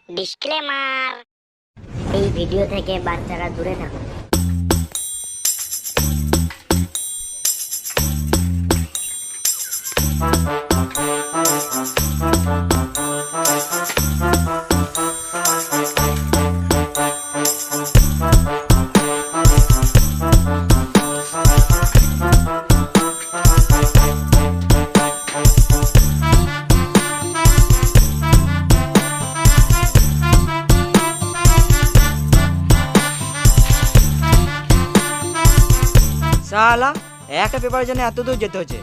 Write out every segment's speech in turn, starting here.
Disclaimer, এই video থেকে বাচ্চারা দূরে থাকুন। শালা একটা পেপারের জন্য এত দূর যেতে হচ্ছে।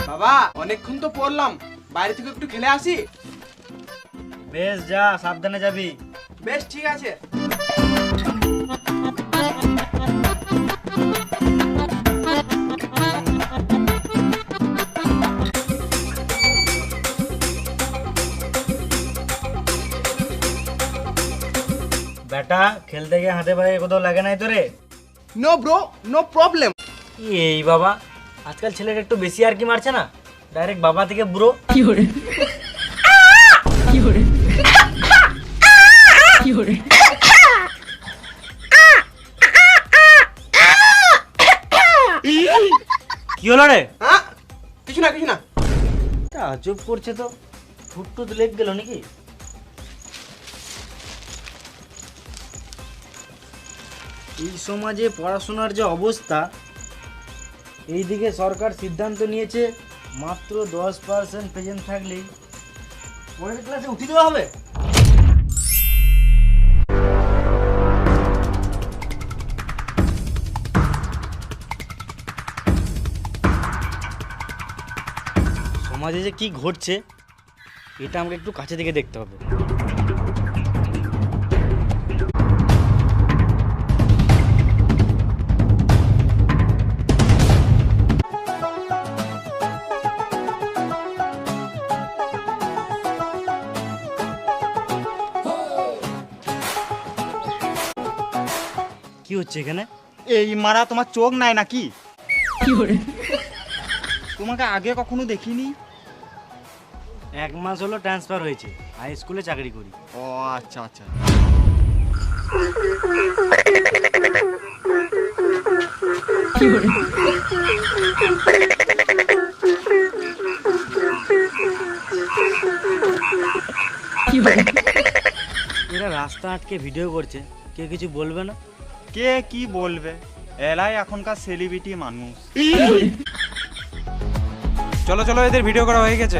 বাবা অনেকক্ষণ তো পড়লাম, বাইরে থেকে একটু খেলে আসি। বেশ যা, সাবধানে যাবি। বেশ ঠিক আছে। বেটা খেলতে গিয়ে হাতে পায়ে কোথাও লাগে নাই তো রে? No bro, no problem. এই বাবা, আজকাল ছেলেটা একটু বেশি আর কি মারছে না, ডাইরেক্ট বাবা থেকে বুড়ো। কি হলো রে? হ্যাঁ কিছু না কিছু না। আজব করছে তো, ঠুট টুট লেগ গেল নাকি? এই সমাজে পড়াশোনার যে অবস্থা, এইদিকে সরকার সিদ্ধান্ত নিয়েছে মাত্র 10% প্রেজেন্ট থাকলেই পরের ক্লাসে উঠিয়ে দেওয়া হবে। সমাজে যে কি ঘটছে এটা আমাকে একটু কাছে থেকে দেখতে হবে। কি হচ্ছে এখানে? এই মারা তোমার চোখ নাই নাকি? তোমাকে আগে কখনো দেখিনি। 1 মাস হলো ট্রান্সফার হয়েছে, হাই স্কুলে চাকরি করি। ও আচ্ছা আচ্ছা। এরা রাস্তা আটকে ভিডিও করছে, কেউ কিছু বলবে না? কে কি বলবে, এলাই এখনকার সেলিব্রিটি মানুষ। চলো চলো, এদের ভিডিও করা হয়ে গেছে।